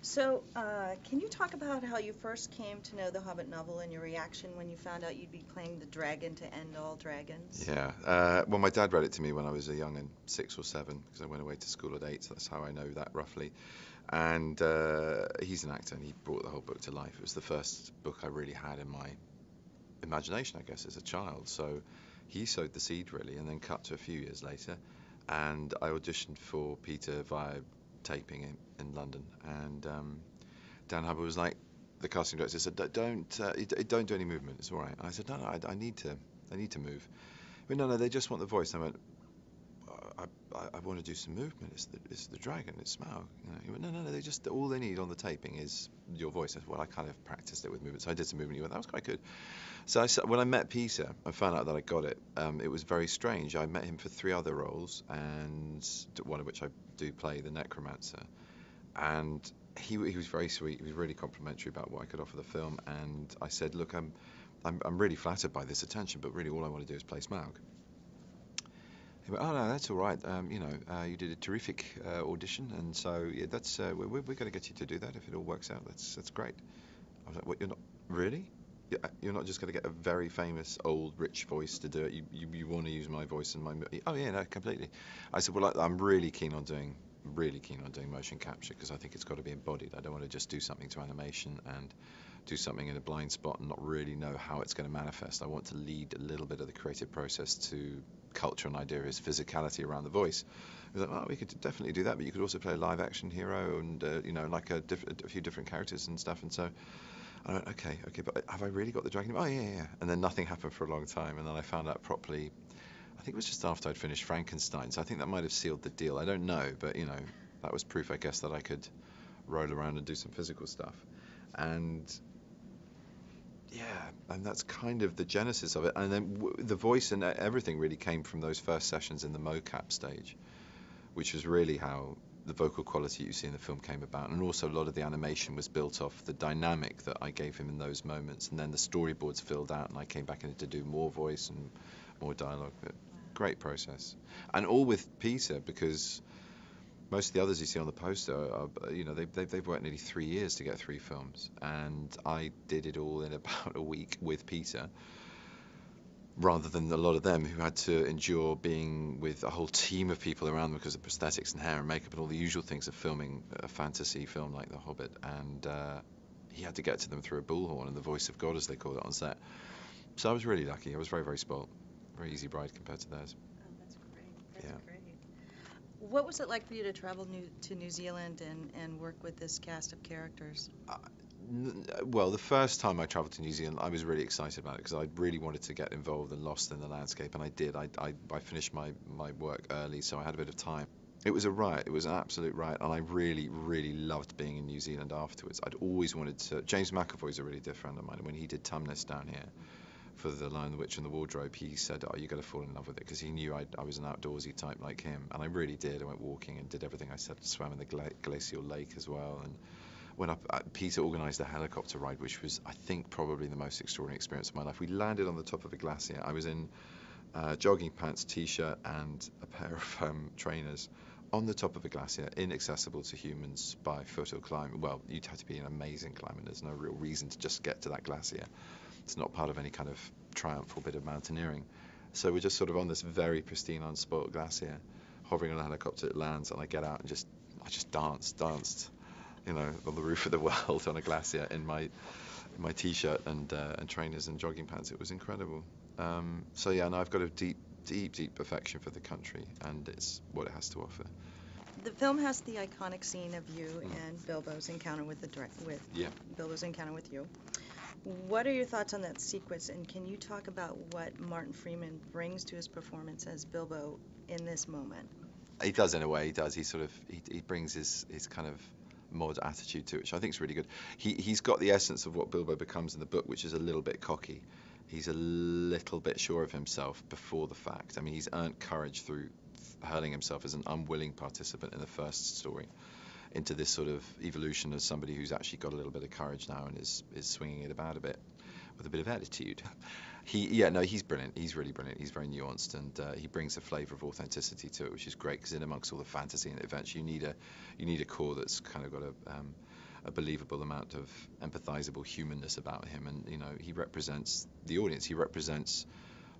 So, can you talk about how you first came to know the Hobbit novel and your reaction when you found out you'd be playing the dragon to end all dragons? Yeah. Well, my dad read it to me when I was a young and 6 or 7 because I went away to school at 8. So that's how I know that roughly. And he's an actor and he brought the whole book to life. It was the first book I really had in my imagination, I guess, as a child. So he sowed the seed really, and then cut to a few years later, and I auditioned for Peter via taping in London, and Dan Hubbard was like, the casting director said, don't do any movement, it's all right. And I said, no, I need to move. But no, they just want the voice. And I went, I want to do some movement. It's the dragon. It's Smaug. He went, no. They just all they need on the taping is your voice. I said, well, I kind of practiced it with movement, so I did some movement. He went, that was quite good. So when I met Peter, I found out that I got it. It was very strange. I met him for 3 other roles, and one of which I do play the necromancer. And he was very sweet. He was really complimentary about what I could offer the film. And I said, look, I'm really flattered by this attention, but really all I want to do is play Smaug. He went, oh no, that's all right. You did a terrific audition, and so yeah, that's we're going to get you to do that if it all works out. That's great. I was like, what? You're not really? You're not just going to get a very famous old rich voice to do it. You want to use my voice and my. Oh yeah, no, completely. I said, well, I'm really keen on doing motion capture because I think it's got to be embodied. I don't want to just do something to animation and do something in a blind spot and not really know how it's going to manifest. I want to lead a little bit of the creative process to culture and idea is physicality around the voice. I was like, oh, we could definitely do that, but you could also play a live action hero and like a few different characters and stuff. And so I went, okay, but have I really got the dragon? Oh yeah. And then nothing happened for a long time, and then I found out properly. I think it was just after I'd finished Frankenstein, so I think that might have sealed the deal. I don't know, but that was proof, I guess, that I could roll around and do some physical stuff. And yeah, and that's kind of the genesis of it. And then the voice and everything really came from those first sessions in the mocap stage, which was really how the vocal quality you see in the film came about. And also a lot of the animation was built off the dynamic that I gave him in those moments. And then the storyboards filled out, and I came back in to do more voice and more dialogue. But great process. And all with Peter, because most of the others you see on the poster are, they've worked nearly 3 years to get 3 films, and I did it all in about a week with Peter, rather than a lot of them who had to endure being with a whole team of people around them because of prosthetics and hair and makeup and all the usual things of filming a fantasy film like The Hobbit. And he had to get to them through a bullhorn and the voice of God, as they call it on set. So I was really lucky. I was very, very spoilt. Very easy ride compared to theirs. Oh, that's great. That's Yeah. great. What was it like for you to travel to New Zealand and work with this cast of characters? Well, the first time I travelled to New Zealand, I was really excited about it because I really wanted to get involved and lost in the landscape, and I did. I finished my work early, so I had a bit of time. It was a riot. It was an absolute riot, and I really, really loved being in New Zealand afterwards. I'd always wanted to. James McAvoy's a really dear friend of mine, and when he did Tumnus down here for The Lion, the Witch and the Wardrobe, he said, oh, you're going to fall in love with it, because he knew I was an outdoorsy type like him, and I really did. I went walking and did everything I said, swam in the glacial lake as well, and went up. Peter organised a helicopter ride, which was, I think, probably the most extraordinary experience of my life. We landed on the top of a glacier. I was in jogging pants, t-shirt, and a pair of trainers on the top of a glacier, inaccessible to humans by foot or climb. Well, you'd have to be an amazing climber. There's no real reason to just get to that glacier. It's not part of any kind of triumph or bit of mountaineering. So we're just sort of on this very pristine, unspoilt glacier, hovering on a helicopter. It lands, and I get out and I just danced, on the roof of the world on a glacier in my t-shirt and trainers and jogging pants. It was incredible. So yeah, and I've got a deep affection for the country, and it's what it has to offer. The film has the iconic scene of you and Bilbo's encounter with Yeah. Bilbo's encounter with you. What are your thoughts on that sequence, and can you talk about what Martin Freeman brings to his performance as Bilbo in this moment? He does, in a way. He does. He sort of he brings his kind of mod attitude to it, which I think is really good. He's got the essence of what Bilbo becomes in the book, which is a little bit cocky. He's a little bit sure of himself before the fact. I mean, he's earned courage through hurling himself as an unwilling participant in the first story into this sort of evolution as somebody who's actually got a little bit of courage now and is swinging it about a bit with a bit of attitude. He's brilliant. He's really brilliant. He's very nuanced, and he brings a flavour of authenticity to it, which is great, because in amongst all the fantasy and adventure, you need a core that's kind of got a believable amount of empathizable humanness about him, and you know, he represents the audience. He represents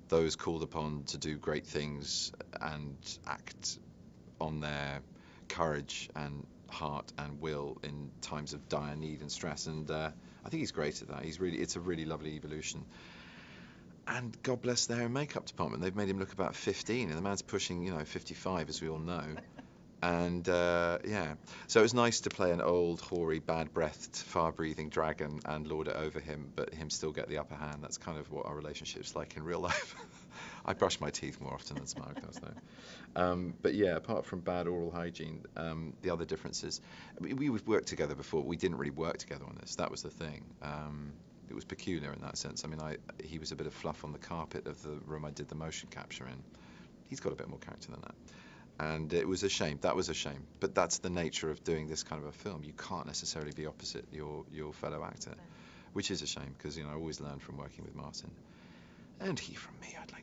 those called upon to do great things and act on their courage and heart and will in times of dire need and stress. And I think he's great at that. It's a really lovely evolution. And God bless their makeup department. They've made him look about 15, and the man's pushing, 55, as we all know. And yeah, so it was nice to play an old, hoary, bad-breathed, far-breathing dragon and lord it over him, but him still get the upper hand. That's kind of what our relationship's like in real life. I brush my teeth more often than Smaug does, though. But yeah, apart from bad oral hygiene, the other differences, we've worked together before. We didn't really work together on this. That was the thing. It was peculiar in that sense. I mean, he was a bit of fluff on the carpet of the room I did the motion capture in. He's got a bit more character than that. And it was a shame. That was a shame. But that's the nature of doing this kind of a film. You can't necessarily be opposite your fellow actor, which is a shame, because I always learn from working with Martin. And he from me, I'd like